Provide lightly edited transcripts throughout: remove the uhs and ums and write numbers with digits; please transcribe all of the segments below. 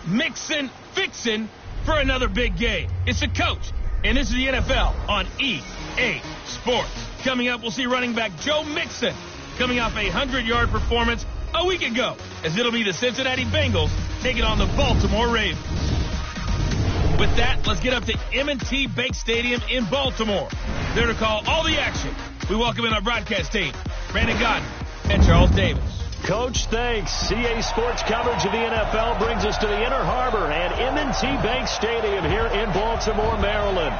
mixing, fixing for another big game. It's the coach, and this is the NFL on EA Sports. Coming up, we'll see running back Joe Mixon coming off a 100-yard performance a week ago, as it'll be the Cincinnati Bengals taking on the Baltimore Ravens. With that, let's get up to M&T Bank Stadium in Baltimore. There to call all the action, we welcome in our broadcast team, Brandon Godden and Charles Davis. Coach, thanks. CA Sports coverage of the NFL brings us to the Inner Harbor and M&T Bank Stadium here in Baltimore, Maryland.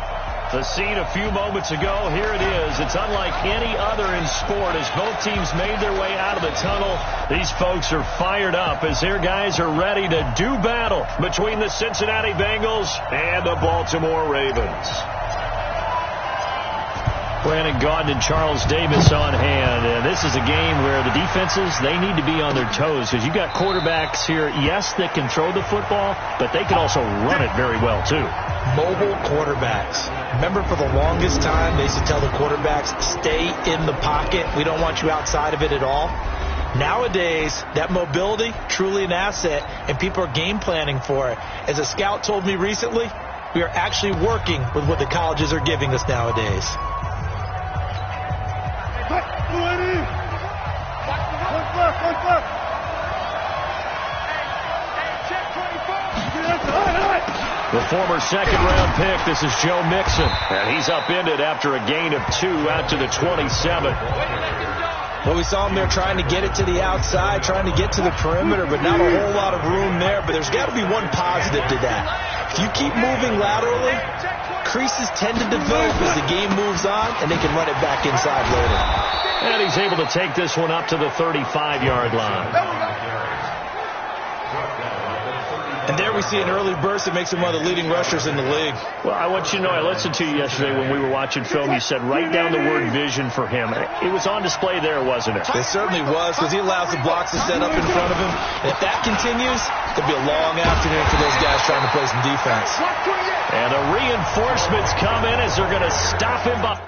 The scene a few moments ago, here it is. It's unlike any other in sport as both teams made their way out of the tunnel. These folks are fired up as their guys are ready to do battle between the Cincinnati Bengals and the Baltimore Ravens. Brandon Godden and Charles Davis on hand. And this is a game where the defenses, they need to be on their toes because you got quarterbacks here, yes, that can throw the football, but they can also run it very well, too. Mobile quarterbacks. Remember, for the longest time, they used to tell the quarterbacks, stay in the pocket. We don't want you outside of it at all. Nowadays, that mobility, truly an asset, and people are game planning for it. As a scout told me recently, we are actually working with what the colleges are giving us nowadays. The former second-round pick, this is Joe Mixon, and he's upended after a gain of 2 out to the 27. Well, we saw him there trying to get it to the outside, trying to get to the perimeter, but not a whole lot of room there. But there's got to be one positive to that. If you keep moving laterally, creases tend to develop as the game moves on, and they can run it back inside later. And he's able to take this one up to the 35-yard line. And there we see an early burst that makes him one of the leading rushers in the league. Well, I want you to know, I listened to you yesterday when we were watching film. You said write down the word vision for him. It was on display there, wasn't it? It certainly was, because he allows the blocks to set up in front of him. And if that continues, it'll be a long afternoon for those guys trying to play some defense. And the reinforcements come in as they're going to stop him by.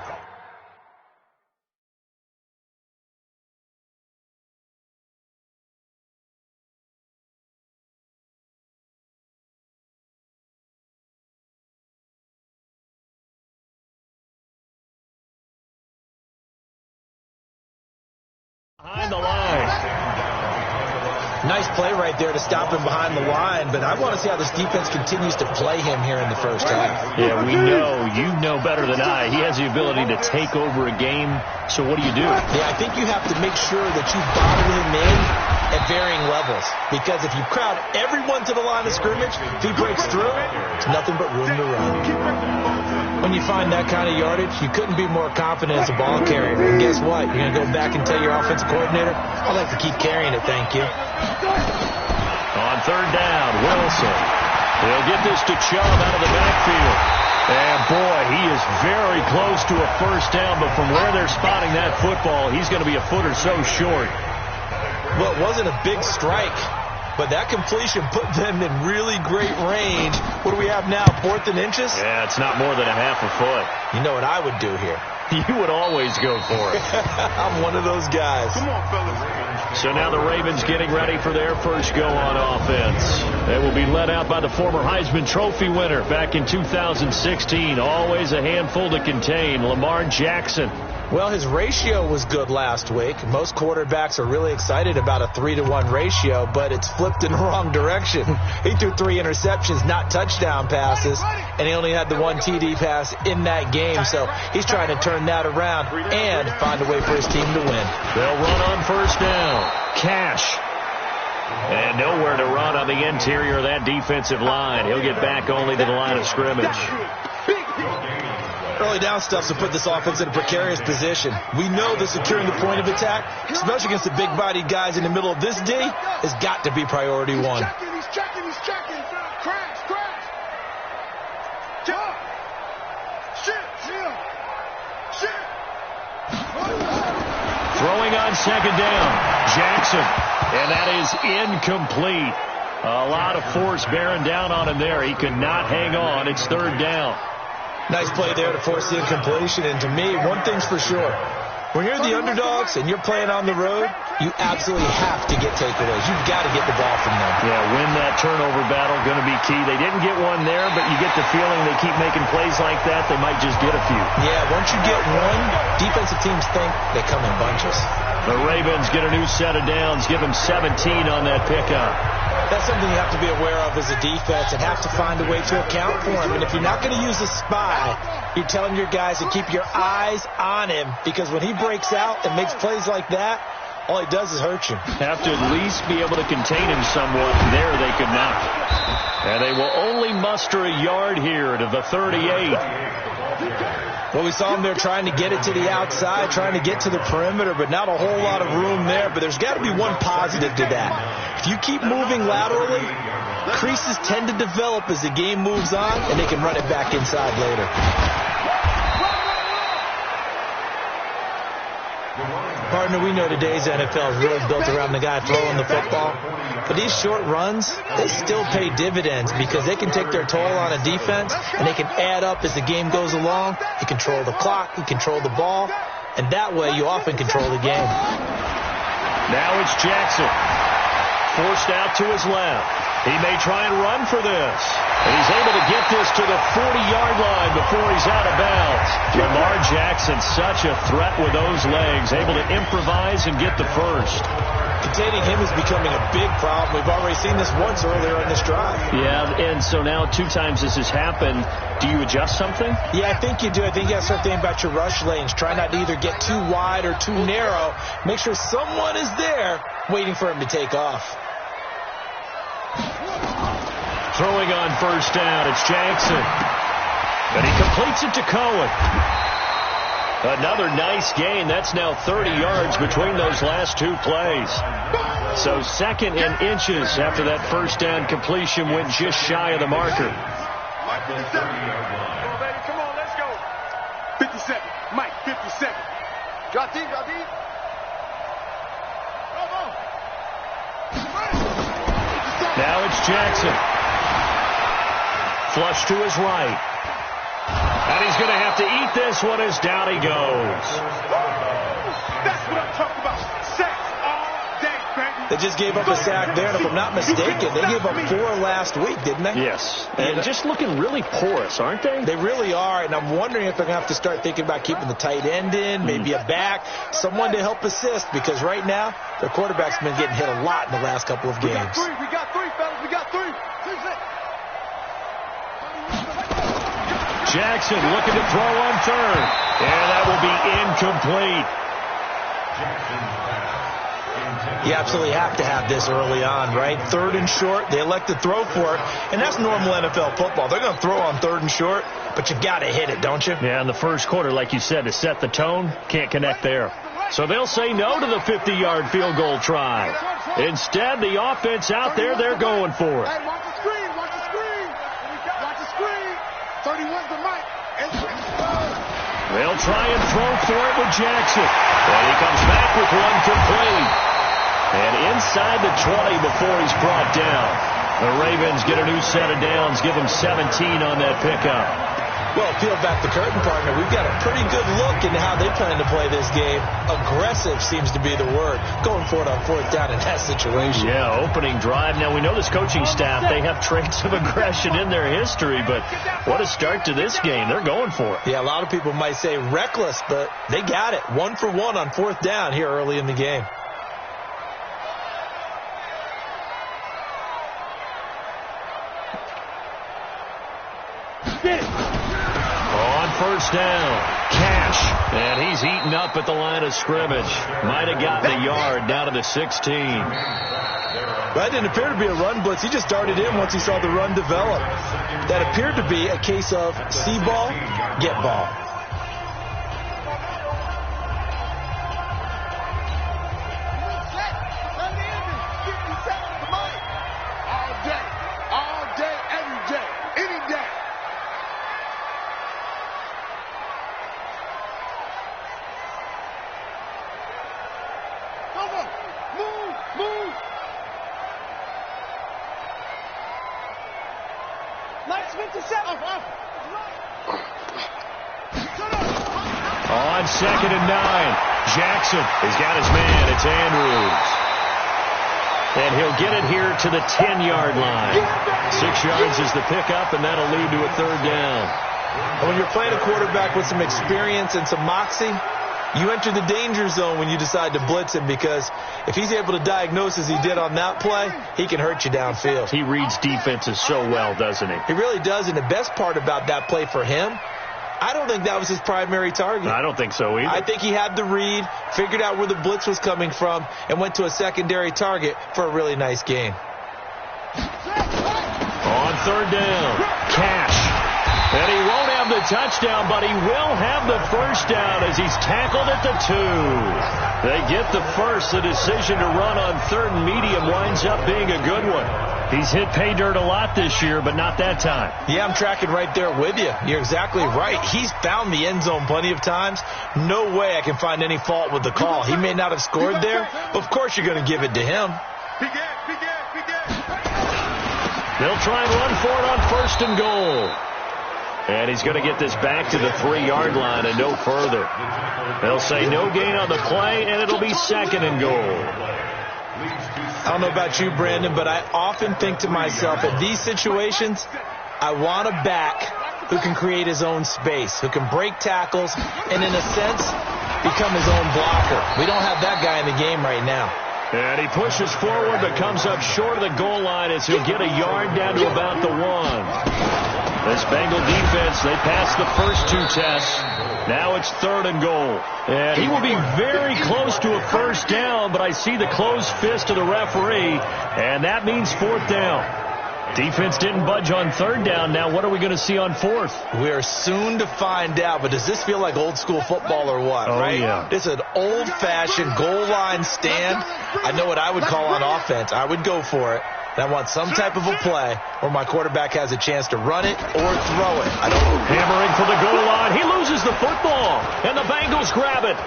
Behind the line. Nice play right there to stop him behind the line, but I want to see how this defense continues to play him here in the first half. Yeah, we know, you know better than I, he has the ability to take over a game, so what do you do? Yeah, I think you have to make sure that you bottle him in at varying levels, because if you crowd everyone to the line of scrimmage, if he breaks through, it's nothing but room to run. When you find that kind of yardage, you couldn't be more confident as a ball carrier. And guess what? You're going to go back and tell your offensive coordinator, I'd like to keep carrying it, thank you. On third down, Wilson. He'll get this to Chubb out of the backfield. And, boy, he is very close to a first down, but from where they're spotting that football, he's going to be a foot or so short. Well, it wasn't a big strike, but that completion put them in really great range. What do we have now, 4th and inches? Yeah, it's not more than a half a foot. You know what I would do here? You would always go for it. I'm one of those guys. Come on, fellas. So now the Ravens getting ready for their first go on offense. They will be led out by the former Heisman Trophy winner back in 2016. Always a handful to contain, Lamar Jackson. Well, his ratio was good last week. Most quarterbacks are really excited about a 3-to-1 ratio, but it's flipped in the wrong direction. He threw 3 interceptions, not touchdown passes, and he only had the 1 TD pass in that game. So he's trying to turn that around and find a way for his team to win. They'll run on first down. Cash. And nowhere to run on the interior of that defensive line. He'll get back only to the line of scrimmage. Early down stuff to put this offense in a precarious position. We know that securing the point of attack, especially against the big-bodied guys in the middle of this D, has got to be priority one. He's checking. Crash. Jump. Shit. Throwing on second down, Jackson. And that is incomplete. A lot of force bearing down on him there. He could not hang on. It's third down. Nice play there to force the incompletion. And to me, one thing's for sure. When you're the underdogs and you're playing on the road, you absolutely have to get takeaways. You've got to get the ball from them. Yeah, win that turnover battle, going to be key. They didn't get one there, but you get the feeling they keep making plays like that, they might just get a few. Yeah, once you get one, defensive teams think they come in bunches. The Ravens get a new set of downs, give them 17 on that pickup. That's something you have to be aware of as a defense and have to find a way to account for him. And if you're not going to use a spy, you're telling your guys to keep your eyes on him, because when he breaks out and makes plays like that, all he does is hurt you. Have to at least be able to contain him somewhat. There they could not. And they will only muster a yard here to the 38. Well, we saw him there trying to get it to the outside, trying to get to the perimeter, but not a whole lot of room there. But there's got to be one positive to that. If you keep moving laterally, creases tend to develop as the game moves on, and they can run it back inside later. Partner, we know today's NFL is really built around the guy throwing the football. But these short runs, they still pay dividends because they can take their toll on a defense, and they can add up as the game goes along. You control the clock, you control the ball, and that way you often control the game. Now it's Jackson. Forced out to his left. He may try and run for this. And he's able to get this to the 40-yard line before he's out of bounds. Lamar Jackson, such a threat with those legs, able to improvise and get the first. Containing him is becoming a big problem. We've already seen this once earlier in this drive. Yeah, and so now 2 times this has happened. Do you adjust something? Yeah, I think you do. I think you have to start thinking about your rush lanes. Try not to either get too wide or too narrow. Make sure someone is there waiting for him to take off. Throwing on first down, it's Jackson. But he completes it to Cohen. Another nice gain. That's now 30 yards between those last 2 plays. So second and inches after that first down completion went just shy of the marker. Come on, let's go. 57. Mike, 57. Drop deep, drop deep. Now it's Jackson. Flush to his right. And he's going to have to eat this one as down he goes. That's what I'm talking about. Sacks all day, baby. They just gave up a sack there, and if I'm not mistaken, they gave up 4 last week, didn't they? Yes. And just looking really porous, aren't they? They really are, and I'm wondering if they're going to have to start thinking about keeping the tight end in, maybe a back, someone to help assist, because right now, their quarterback's been getting hit a lot in the last couple of games. We got three, fellas. We got 3. Jackson looking to throw on third. And that will be incomplete. You absolutely have to have this early on, right? 3rd and short, they elect to throw for it, and that's normal NFL football. They're going to throw on 3rd and short, but you got to hit it, don't you? Yeah, in the first quarter, like you said, to set the tone, can't connect there. So they'll say no to the 50-yard field goal try. Instead, the offense out there, they're going for it. Hey, watch the screen, watch the screen. Watch the screen. 31's the mic. They'll try and throw for it with Jackson. And he comes back with one complete. And inside the 20 before he's brought down. The Ravens get a new set of downs, give them 17 on that pickup. Well, peel back the curtain, partner. We've got a pretty good look into how they plan to play this game. Aggressive seems to be the word. Going for it on 4th down in that situation. Yeah, opening drive. Now, we know this coaching staff, they have traits of aggression in their history, but what a start to this game. They're going for it. Yeah, a lot of people might say reckless, but they got it. 1 for 1 on 4th down here early in the game. First down, Cash, and he's eaten up at the line of scrimmage. Might have gotten a yard down to the 16. That didn't appear to be a run blitz. He just darted in once he saw the run develop. That appeared to be a case of see ball, get ball. All day, every day, any day. Move. Nice 57. On 2nd and 9, Jackson has got his man. It's Andrews. And he'll get it here to the 10-yard line. 6 6 yards is the pickup, and that'll lead to a 3rd down. And when you're playing a quarterback with some experience and some moxie, you enter the danger zone when you decide to blitz him, because if he's able to diagnose as he did on that play, he can hurt you downfield. He reads defenses so well, doesn't he? He really does, and the best part about that play for him, I don't think that was his primary target. I don't think so either. I think he had the read, figured out where the blitz was coming from, and went to a secondary target for a really nice gain. On 3rd down, Cash. And he won't have the touchdown, but he will have the 1st down as he's tackled at the 2. They get the first. The decision to run on 3rd and medium winds up being a good one. He's hit pay dirt a lot this year, but not that time. Yeah, I'm tracking right there with you. You're exactly right. He's found the end zone plenty of times. No way I can find any fault with the call. He may not have scored there, but of course you're going to give it to him. They'll try and run for it on 1st and goal. And he's going to get this back to the 3-yard line and no further. They'll say no gain on the play, and it'll be 2nd and goal. I don't know about you, Brandon, but I often think to myself, in these situations, I want a back who can create his own space, who can break tackles, and in a sense, become his own blocker. We don't have that guy in the game right now. And he pushes forward but comes up short of the goal line as he'll get a yard down to about the 1. This Bengal defense, they passed the first 2 tests. Now it's 3rd and goal. And he will be very close to a 1st down, but I see the closed fist of the referee, and that means 4th down. Defense didn't budge on 3rd down. Now what are we going to see on 4th? We're soon to find out, but does this feel like old school football or what, right? Yeah. This is an old-fashioned goal line stand. I know what I would call on offense. I would go for it. I want some type of a play where my quarterback has a chance to run it or throw it. Hammering for the goal line. He loses the football, and the Bengals grab it.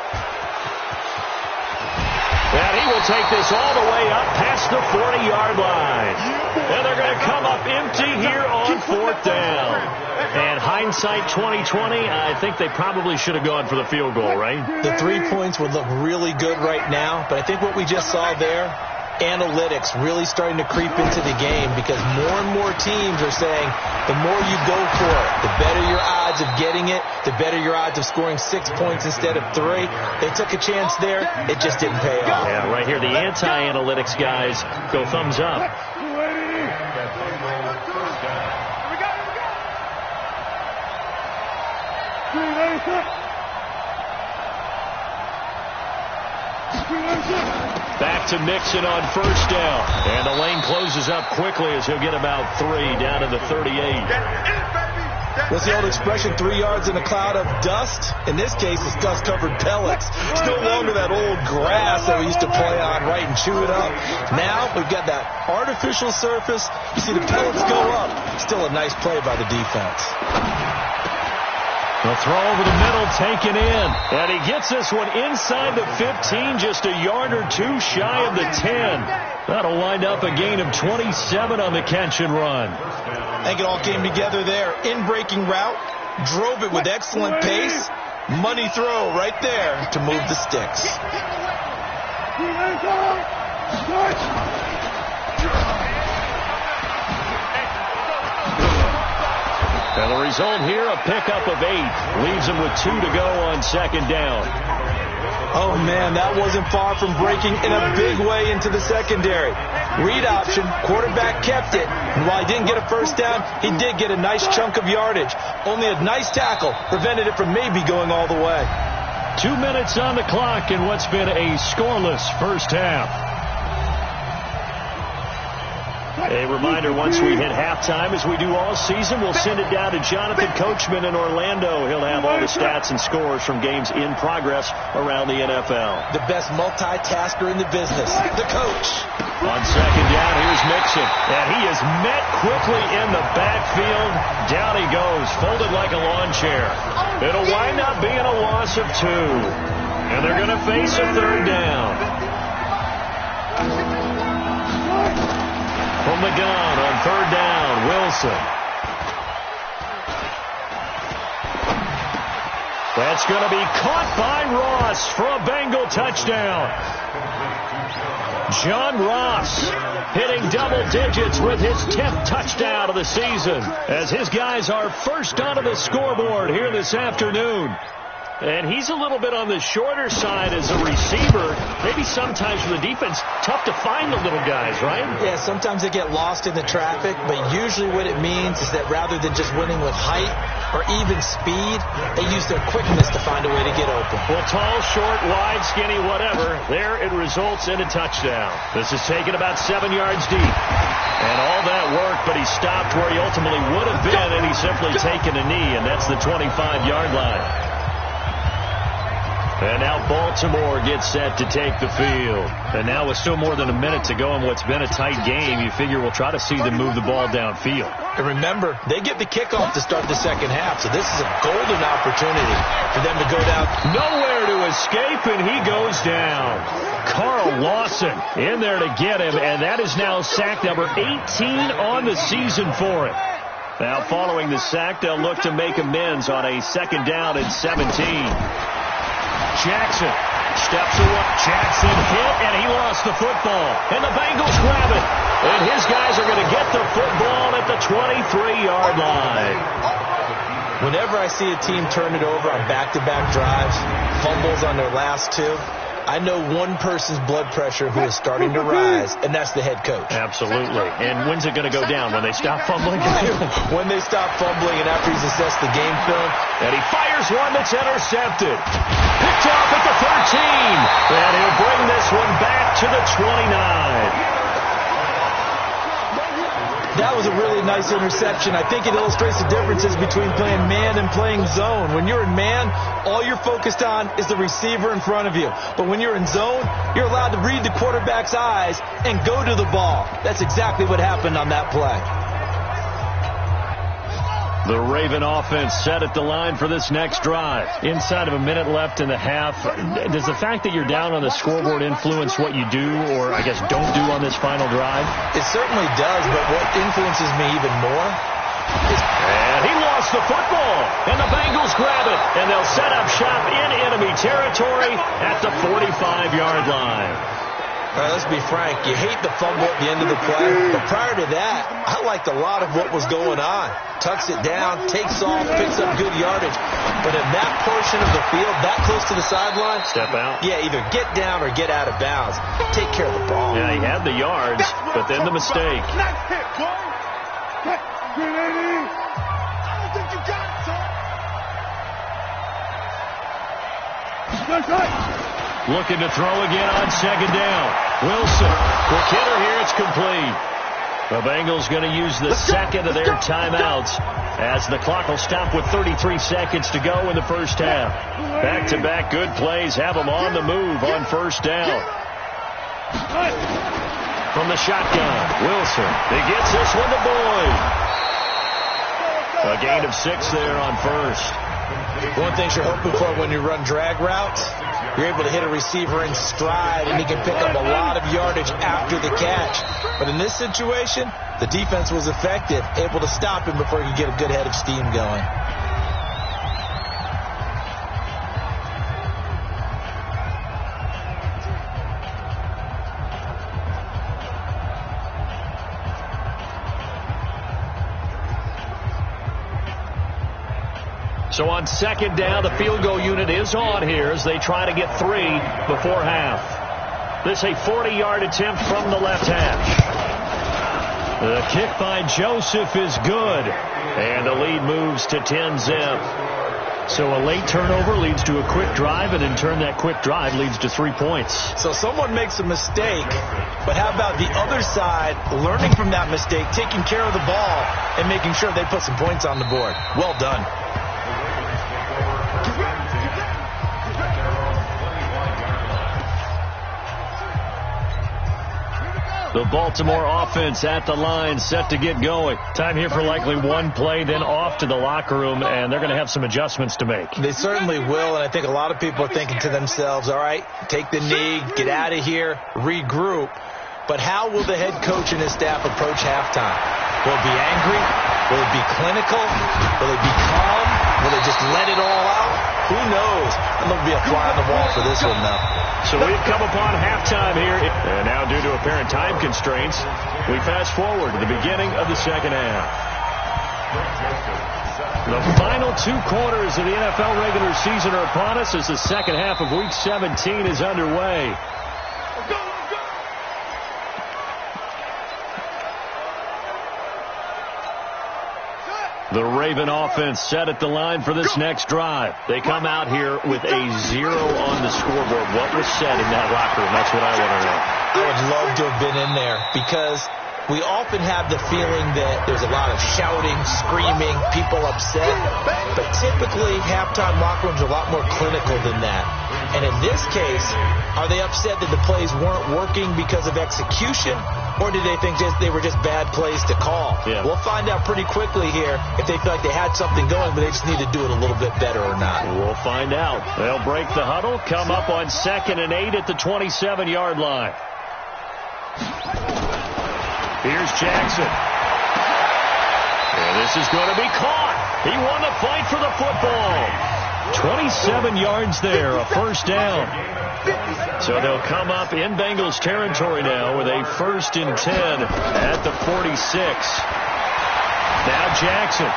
And he will take this all the way up past the 40-yard line. And they're going to come up empty here on 4th down. And hindsight 2020, I think they probably should have gone for the field goal, right? The 3 points would look really good right now, but I think what we just saw there, analytics really starting to creep into the game, because more and more teams are saying the more you go for it, the better your odds of getting it, the better your odds of scoring 6 points instead of 3. They took a chance there. It just didn't pay off. Yeah, right here, the anti-analytics guys go thumbs up. Back to Mixon on 1st down. And the lane closes up quickly as he'll get about 3 down to the 38. What's the old expression, 3 yards in a cloud of dust? In this case, it's dust-covered pellets. It's no longer that old grass that we used to play on, right, and chew it up. Now we've got that artificial surface. You see the pellets go up. Still a nice play by the defense. The throw over the middle, taken in. And he gets this one inside the 15, just a yard or 2 shy of the 10. That'll wind up a gain of 27 on the catch and run. I think it all came together there. In-breaking route, drove it with excellent pace. Money throw right there to move the sticks. And the result here, a pickup of 8. Leaves him with 2 to go on 2nd down. Oh, man, that wasn't far from breaking in a big way into the secondary. Read option, quarterback kept it. And while he didn't get a 1st down, he did get a nice chunk of yardage. Only a nice tackle prevented it from maybe going all the way. 2 minutes on the clock in what's been a scoreless first half. A reminder, once we hit halftime, as we do all season, we'll send it down to Jonathan Coachman in Orlando. He'll have all the stats and scores from games in progress around the NFL. The best multitasker in the business, the coach. On 2nd down, here's Mixon. And he is met quickly in the backfield. Down he goes, folded like a lawn chair. It'll wind up being a loss of 2. And they're going to face a 3rd down. From the gun on 3rd down, Wilson. That's going to be caught by Ross for a Bengal touchdown. John Ross hitting double digits with his 10th touchdown of the season as his guys are first onto the scoreboard here this afternoon. And he's a little bit on the shorter side as a receiver. Maybe sometimes for the defense, tough to find the little guys, right? Yeah, sometimes they get lost in the traffic, but usually what it means is that rather than just winning with height or even speed, they use their quickness to find a way to get open. Well, tall, short, wide, skinny, whatever, there it results in a touchdown. This is taken about 7 yards deep. And all that work, but he stopped where he ultimately would have been, and he's simply taken a knee, and that's the 25-yard line. And now Baltimore gets set to take the field. And now with still more than a minute to go in what's been a tight game, you figure we'll try to see them move the ball downfield. And remember, they get the kickoff to start the second half, so this is a golden opportunity for them to go down. Nowhere to escape, and he goes down. Carl Lawson in there to get him, and that is now sack number 18 on the season for him. Now following the sack, they'll look to make amends on a 2nd down and 17. Jackson steps away. Jackson hit, and he lost the football. And the Bengals grab it. And his guys are going to get the football at the 23-yard line. Whenever I see a team turn it over on back-to-back drives, fumbles on their last 2, I know one person's blood pressure who is starting to rise, and that's the head coach. Absolutely. And when's it going to go down? When they stop fumbling? When they stop fumbling and after he's assessed the game film. And he fires one that's intercepted. Picked off at the 13. And he'll bring this one back to the 29. That was a really nice interception. I think it illustrates the differences between playing man and playing zone. When you're in man, all you're focused on is the receiver in front of you. But when you're in zone, you're allowed to read the quarterback's eyes and go to the ball. That's exactly what happened on that play. The Raven offense set at the line for this next drive. Inside of a minute left in the half. Does the fact that you're down on the scoreboard influence what you do, or I guess don't do on this final drive? It certainly does, but what influences me even more is... And he lost the football, and the Bengals grab it, and they'll set up shop in enemy territory at the 45-yard line. All right, let's be frank. You hate the fumble at the end of the play, but prior to that, I liked a lot of what was going on. Tucks it down, takes off, picks up good yardage. But in that portion of the field, that close to the sideline, step out. Yeah, either get down or get out of bounds. Take care of the ball. Yeah, he had the yards, but then the mistake. Nice hit, boy. I don't think you got it, son. That's right. Looking to throw again on 2nd down. Wilson, quick hitter here, it's complete. The Bengals going to use the second of their timeouts as the clock will stop with 33 seconds to go in the first half. Back-to-back good plays have them on the move on 1st down. From the shotgun, Wilson, he gets this one to Boyd. A gain of 6 there on 1st. One thing you're hoping for when you run drag routes, you're able to hit a receiver in stride, and he can pick up a lot of yardage after the catch. But in this situation, the defense was effective, able to stop him before he could get a good head of steam going. So on 2nd down, the field goal unit is on here as they try to get 3 before half. This a 40-yard attempt from the left hash. The kick by Joseph is good, and the lead moves to 10-zip. So a late turnover leads to a quick drive, and in turn that quick drive leads to 3 points. So someone makes a mistake, but how about the other side learning from that mistake, taking care of the ball, and making sure they put some points on the board? Well done. The Baltimore offense at the line, set to get going. Time here for likely one play, then off to the locker room, and they're going to have some adjustments to make. They certainly will, and I think a lot of people are thinking to themselves, all right, take the knee, get out of here, regroup. But how will the head coach and his staff approach halftime? Will it be angry? Will it be clinical? Will it be calm? Will they just let it all out? Who knows? I'm going to be a fly on the wall for this one, though. So we've come upon halftime here. And now, due to apparent time constraints, we fast forward to the beginning of the second half. The final 2 quarters of the NFL regular season are upon us as the second half of Week 17 is underway. The Raven offense set at the line for this next drive. They come out here with a 0 on the scoreboard. What was said in that locker room? That's what I want to know. I would love to have been in there because we often have the feeling that there's a lot of shouting, screaming, people upset. But typically, halftime locker rooms are a lot more clinical than that. And in this case, are they upset that the plays weren't working because of execution? Or did they think they were just bad plays to call? Yeah. We'll find out pretty quickly here if they feel like they had something going, but they just need to do it a little bit better or not. We'll find out. They'll break the huddle, come up on 2nd and 8 at the 27-yard line. Here's Jackson. And this is going to be caught. He won the fight for the football. 27 yards there, a first down. So they'll come up in Bengals territory now with a 1st and 10 at the 46. Now Jackson.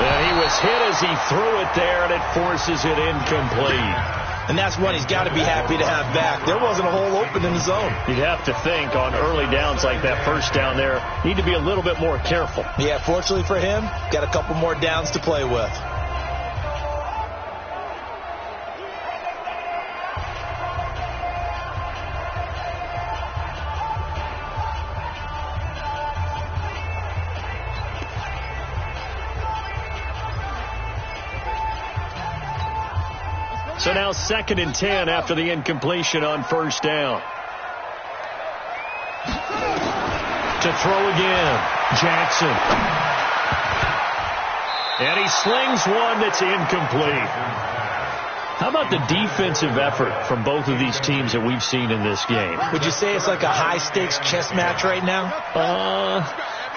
And he was hit as he threw it there, and it forces it incomplete. And that's one he's got to be happy to have back. There wasn't a hole open in the zone. You'd have to think on early downs like that first down there, need to be a little bit more careful. Yeah, fortunately for him, got a couple more downs to play with. So now 2nd and 10 after the incompletion on first down. To throw again, Jackson. And he slings one that's incomplete. How about the defensive effort from both of these teams that we've seen in this game? Would you say it's like a high-stakes chess match right now?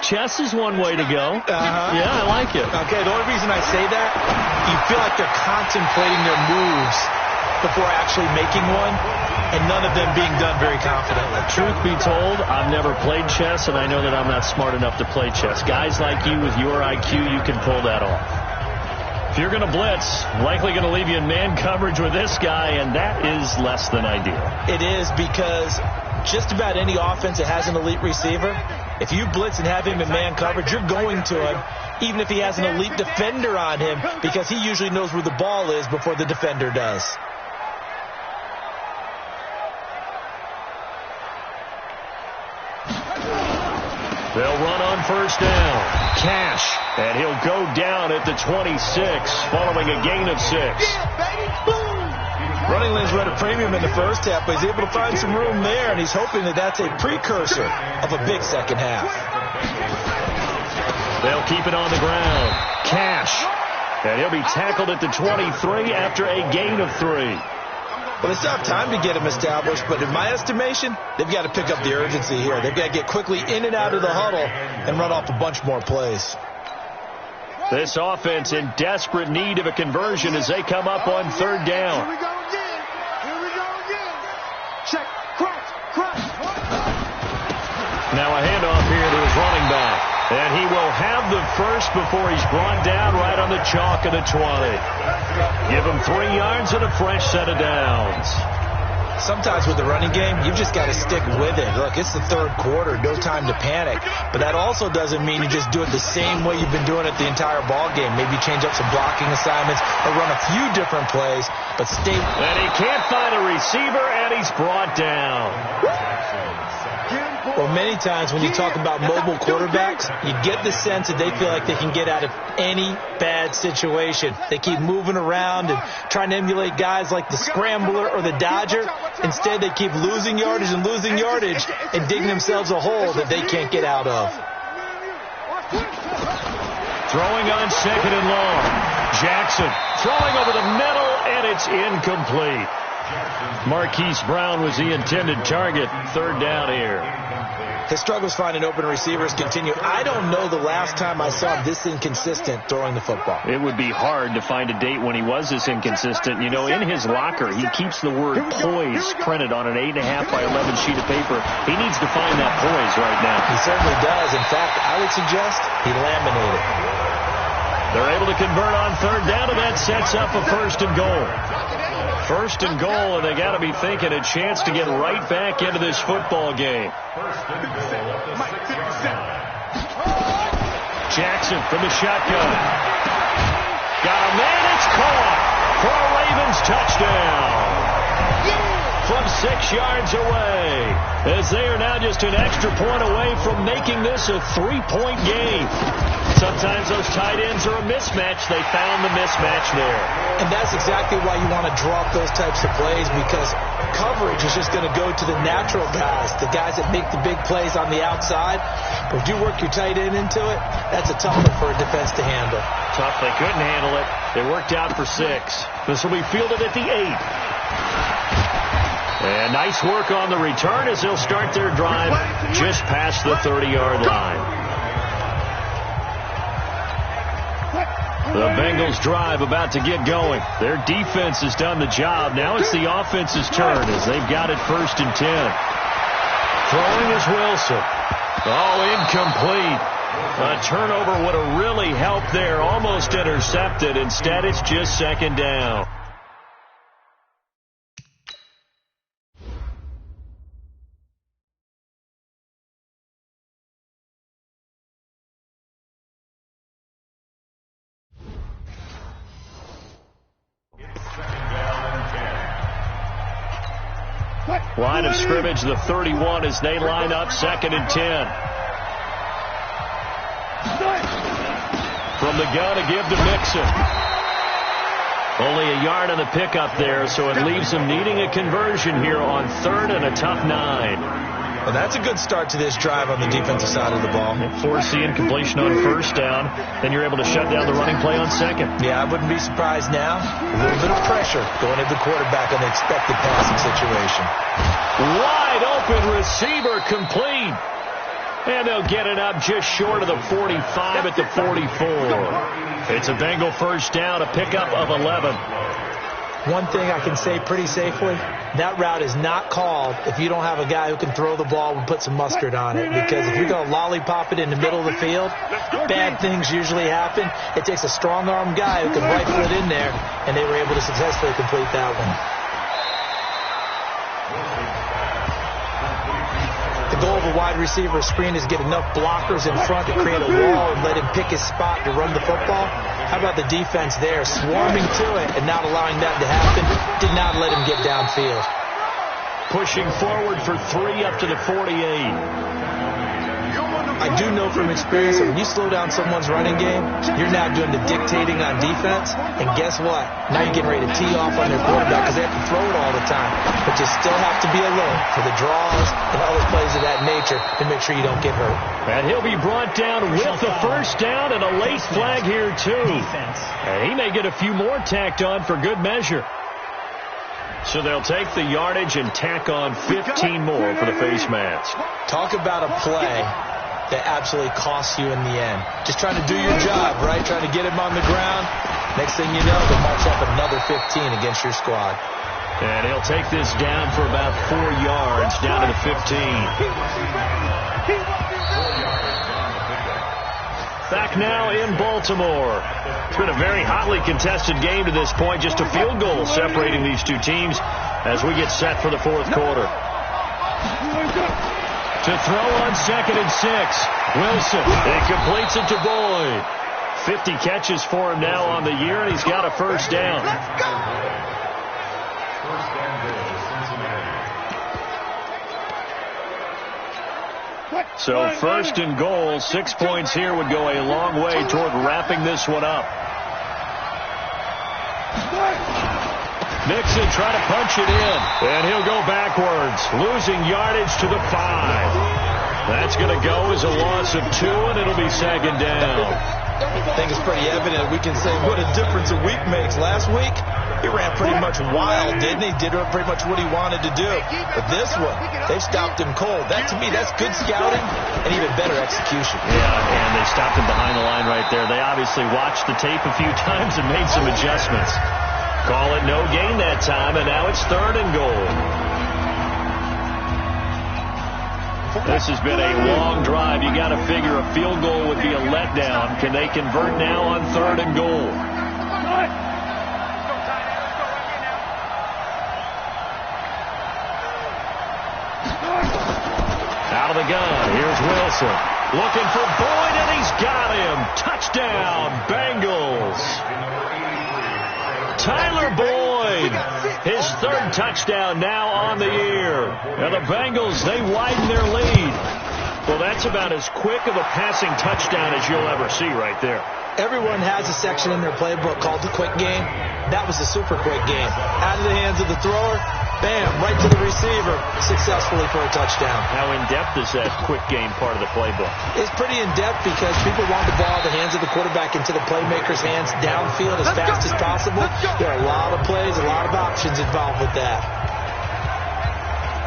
Chess is one way to go. Yeah, I like it. Okay, the only reason I say that, you feel like they're contemplating their moves before actually making one, and none of them being done very confidently. Truth be told, I've never played chess, and I know that I'm not smart enough to play chess. Guys like you with your IQ, you can pull that off. If you're going to blitz, likely going to leave you in man coverage with this guy, and that is less than ideal. It is, because just about any offense that has an elite receiver, if you blitz and have him in man coverage, you're going to him, even if he has an elite defender on him, because he usually knows where the ball is before the defender does. They'll run on first down. Cash. And he'll go down at the 26 following a gain of 6. Running lanes run a premium in the first half, but he's able to find some room there, and he's hoping that that's a precursor of a big second half. They'll keep it on the ground. Cash. And he'll be tackled at the 23 after a gain of 3. Well, it's not time to get him established, but in my estimation, they've got to pick up the urgency here. They've got to get quickly in and out of the huddle and run off a bunch more plays. This offense in desperate need of a conversion as they come up on third down. Here we go again. Here we go again. Check. Crouch. Now a handoff here to his running back. And he will have the first before he's brought down right on the chalk of the 20. Give him 3 yards and a fresh set of downs. Sometimes with the running game, you've just got to stick with it. Look, it's the third quarter, no time to panic. But that also doesn't mean you just do it the same way you've been doing it the entire ball game. Maybe change up some blocking assignments or run a few different plays, but stay. And he can't find a receiver, and he's brought down. Well, many times when you talk about mobile quarterbacks, you get the sense that they feel like they can get out of any bad situation. They keep moving around and trying to emulate guys like the Scrambler or the Dodger. Instead, they keep losing yardage and digging themselves a hole that they can't get out of. Throwing on second and long. Jackson throwing over the middle, and it's incomplete. Marquise Brown was the intended target. Third down here. His struggles finding open receivers continue. I don't know the last time I saw him this inconsistent throwing the football. It would be hard to find a date when he was this inconsistent. You know, in his locker, he keeps the word poise printed on an 8.5 by 11 sheet of paper. He needs to find that poise right now. He certainly does. In fact, I would suggest he laminated. They're able to convert on third down, and that sets up a 1st and goal. 1st and goal, and they got to be thinking a chance to get right back into this football game. Jackson from the shotgun. Got a man, it's caught for a Ravens touchdown. From 6 yards away, as they are now just an extra point away from making this a 3-point game. Sometimes those tight ends are a mismatch. They found the mismatch there. And that's exactly why you want to draw up those types of plays, because coverage is just going to go to the natural guys, the guys that make the big plays on the outside. But if you work your tight end into it, that's a tough one for a defense to handle. Tough. They couldn't handle it. They worked out for 6. This will be fielded at the 8. And nice work on the return as they'll start their drive just past the 30-yard line. The Bengals drive about to get going. Their defense has done the job. Now it's the offense's turn as they've got it 1st and 10. Throwing is Wilson. Oh, incomplete. A turnover would have really helped there. Almost intercepted. Instead, it's just 2nd down. Line of scrimmage, the 31, as they line up 2nd and 10. From the gun to give to Mixon. Only a yard on the pickup there, so it leaves them needing a conversion here on 3rd and a tough 9. Well, that's a good start to this drive on the defensive side of the ball. Forcing completion on 1st down. Then you're able to shut down the running play on 2nd. Yeah, I wouldn't be surprised now. A little bit of pressure going at the quarterback on the expected passing situation. Wide open receiver complete. And they'll get it up just short of the 45 at the 44. It's a Bengal 1st down, a pickup of 11. One thing I can say pretty safely, that route is not called if you don't have a guy who can throw the ball and put some mustard on it. Because if you're going to lollipop it in the middle of the field, bad things usually happen. It takes a strong-arm guy who can rifle it in there, and they were able to successfully complete that one. The goal of a wide receiver screen is get enough blockers in front to create a wall and let him pick his spot to run the football. How about the defense there, swarming to it and not allowing that to happen? Did not let him get downfield. Pushing forward for 3 up to the 48. I do know from experience that when you slow down someone's running game, you're now doing the dictating on defense. And guess what? Now you're getting ready to tee off on their quarterback because they have to throw it all the time. But you still have to be alert for the draws and other plays of that nature to make sure you don't get hurt. And he'll be brought down with the 1st down and a late flag here, too. And he may get a few more tacked on for good measure. So they'll take the yardage and tack on 15 more for the face mask. Talk about a play that absolutely costs you in the end. Just trying to do your job, right? Trying to get him on the ground. Next thing you know, they'll march up another 15 against your squad. And he'll take this down for about 4 yards, down to the 15. Back now in Baltimore. It's been a very hotly contested game to this point. Just a field goal separating these two teams as we get set for the 4th quarter. To throw on 2nd and 6. Wilson. It completes it to Boyd. 50 catches for him now on the year, and he's got a 1st down. So 1st and goal, 6 points here would go a long way toward wrapping this one up. Mixon trying to punch it in, and he'll go backwards, losing yardage to the 5. That's going to go as a loss of 2, and it'll be 2nd down. I think it's pretty evident we can say what a difference a week makes. Last week, He ran pretty much wild, didn't he? Did pretty much what he wanted to do. But this one, they've stopped him cold. That, to me, that's good scouting and even better execution. Yeah, and they stopped him behind the line right there. They obviously watched the tape a few times and made some adjustments. Call it no gain that time, and now it's 3rd and goal. This has been a long drive. You got to figure a field goal would be a letdown. Can they convert now on 3rd and goal? Out of the gun. Here's Wilson. Looking for Boyd, and he's got him. Touchdown, Bengals. Tyler Boyd, his 3rd touchdown now on the year. And the Bengals, they widen their lead. Well, that's about as quick of a passing touchdown as you'll ever see right there. Everyone has a section in their playbook called the quick game. That was a super quick game. Out of the hands of the thrower, bam, right to the receiver, successfully for a touchdown. How in-depth is that quick game part of the playbook? It's pretty in-depth because people want the ball in the hands of the quarterback into the playmaker's hands downfield as fast as possible. There are a lot of plays, a lot of options involved with that.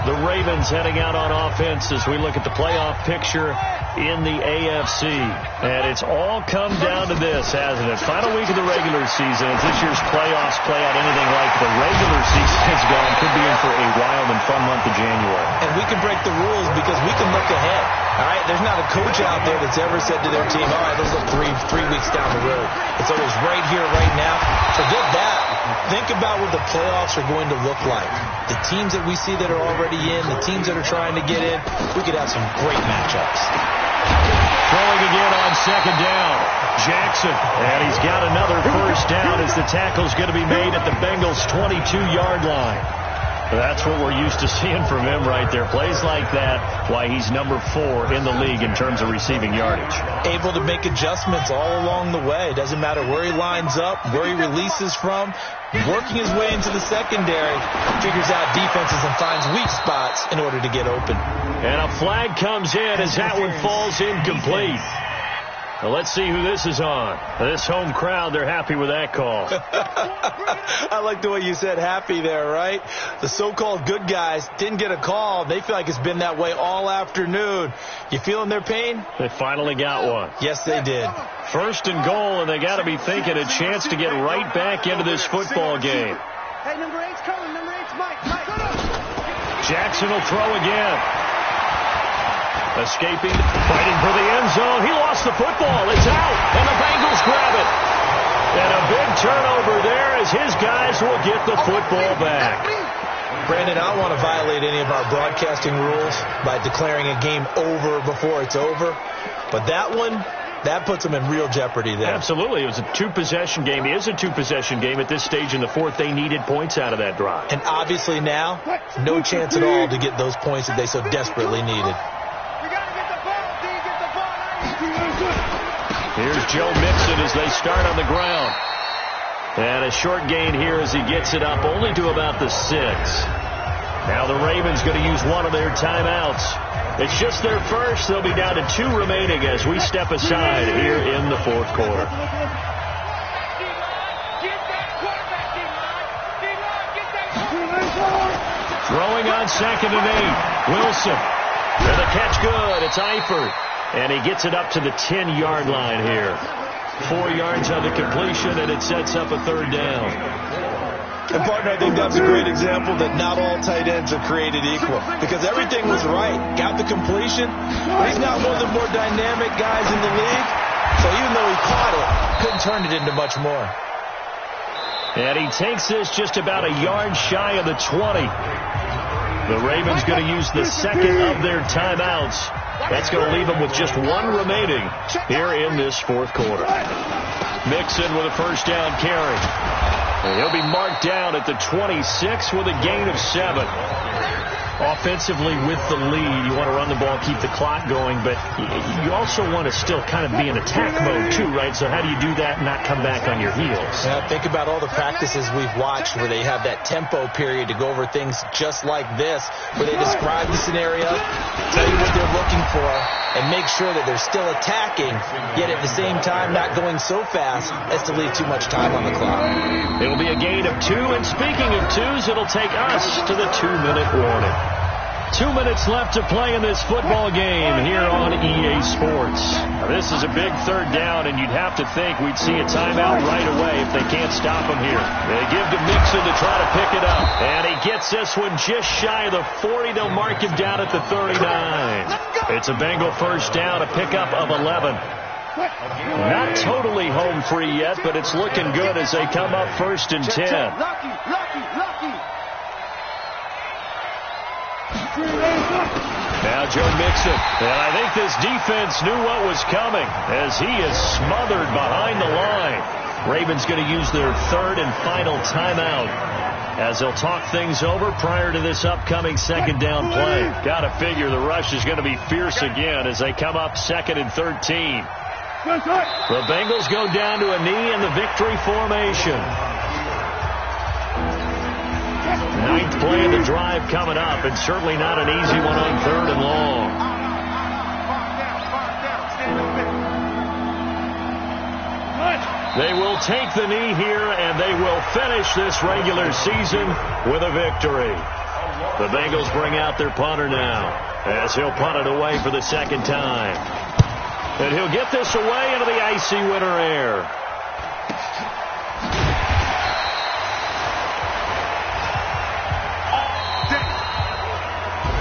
The Ravens heading out on offense as we look at the playoff picture in the AFC. And it's all come down to this, hasn't it? Final week of the regular season. As this year's playoffs play out anything like the regular season has gone, could be in for a wild and fun month of January. And we can break the rules because we can look ahead. All right, there's not a coach out there that's ever said to their team, all right, let's look three weeks down the road. It's always right here, right now. Forget that. Think about what the playoffs are going to look like. The teams that we see that are already in, the teams that are trying to get in, we could have some great matchups. Throwing again on 2nd down. Jackson, and he's got another 1st down as the tackle's going to be made at the Bengals' 22-yard line. That's what we're used to seeing from him right there. Plays like that, why he's number 4 in the league in terms of receiving yardage. Able to make adjustments all along the way. Doesn't matter where he lines up, where he releases from. Working his way into the secondary, figures out defenses and finds weak spots in order to get open. And a flag comes in as that one falls incomplete. Well, let's see who this is on. This home crowd, they're happy with that call. I like the way you said happy there, right? The so-called good guys didn't get a call. They feel like it's been that way all afternoon. You feeling their pain? They finally got one. Yes, they did. 1st and goal, and they got to be thinking a chance to get right back into this football game. Hey, number 8's coming. Number 8's Mike. Jackson will throw again. Escaping, fighting for the end zone. He lost the football. It's out, and the Bengals grab it. And a big turnover there as his guys will get the football back. Brandon, I don't want to violate any of our broadcasting rules by declaring a game over before it's over. But that one, that puts them in real jeopardy there. Absolutely. It was a 2-possession game. It is a 2-possession game at this stage in the 4th. They needed points out of that drive. And obviously now, no chance at all to get those points that they so desperately needed. Here's Joe Mixon as they start on the ground. And a short gain here as he gets it up only to about the 6. Now the Ravens going to use one of their timeouts. It's just their first. They'll be down to 2 remaining as we step aside here in the 4th quarter. Throwing on 2nd and 8. Wilson. And the catch good. It's Eifert. And he gets it up to the 10-yard line here. 4 yards on the completion, and it sets up a 3rd down. And, partner, I think that's a great example that not all tight ends are created equal. Because everything was right. Got the completion. But he's not one of the more dynamic guys in the league. So even though he caught it, couldn't turn it into much more. And he takes this just about a yard shy of the 20. The Ravens going to use the 2nd of their timeouts. That's going to leave them with just 1 remaining here in this 4th quarter. Mixon with a 1st down carry. And he'll be marked down at the 26 with a gain of 7. Offensively with the lead, you want to run the ball, keep the clock going, but you also want to still kind of be in attack mode too, right? So how do you do that and not come back on your heels? Yeah, think about all the practices we've watched where they have that tempo period to go over things just like this, where they describe the scenario, tell you what they're looking for, and make sure that they're still attacking, yet at the same time not going so fast as to leave too much time on the clock. It'll be a gain of 2, and speaking of 2s, it'll take us to the 2-minute warning. 2 minutes left to play in this football game here on EA Sports. This is a big third down, and you'd have to think we'd see a timeout right away if they can't stop him here. They give to Mixon to try to pick it up, and he gets this one just shy of the 40. They'll mark him down at the 39. It's a Bengal first down, a pickup of 11. Not totally home free yet, but it's looking good as they come up 1st and 10. Lucky. Now Joe Mixon, and I think this defense knew what was coming as he is smothered behind the line. Ravens going to use their 3rd and final timeout as they'll talk things over prior to this upcoming 2nd down play. Got to figure the rush is going to be fierce again as they come up 2nd and 13. The Bengals go down to a knee in the victory formation. 9th play of the drive coming up, and certainly not an easy one on 3rd and long. They will take the knee here, and they will finish this regular season with a victory. The Bengals bring out their punter now as he'll punt it away for the 2nd time. And he'll get this away into the icy winter air.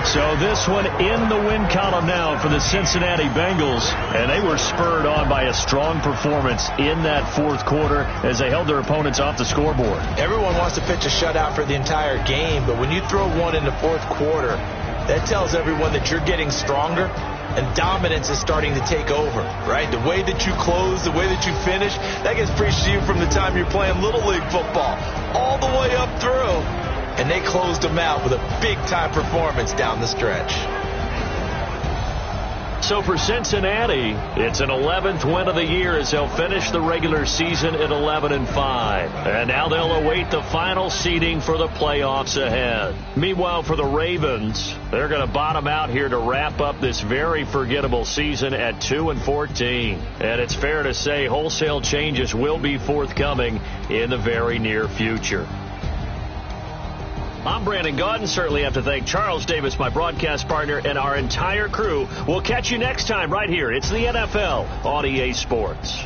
So this one in the win column now for the Cincinnati Bengals, and they were spurred on by a strong performance in that 4th quarter as they held their opponents off the scoreboard. Everyone wants to pitch a shutout for the entire game, but when you throw one in the 4th quarter, that tells everyone that you're getting stronger and dominance is starting to take over, right? The way that you close, the way that you finish, that gets preached to you from the time you're playing Little League football all the way up through. And they closed them out with a big-time performance down the stretch. So for Cincinnati, it's an 11th win of the year as they'll finish the regular season at 11-5. And now they'll await the final seeding for the playoffs ahead. Meanwhile, for the Ravens, they're going to bottom out here to wrap up this very forgettable season at 2-14. And it's fair to say wholesale changes will be forthcoming in the very near future. I'm Brandon Gaudin. Certainly have to thank Charles Davis, my broadcast partner, and our entire crew. We'll catch you next time right here. It's the NFL on EA Sports.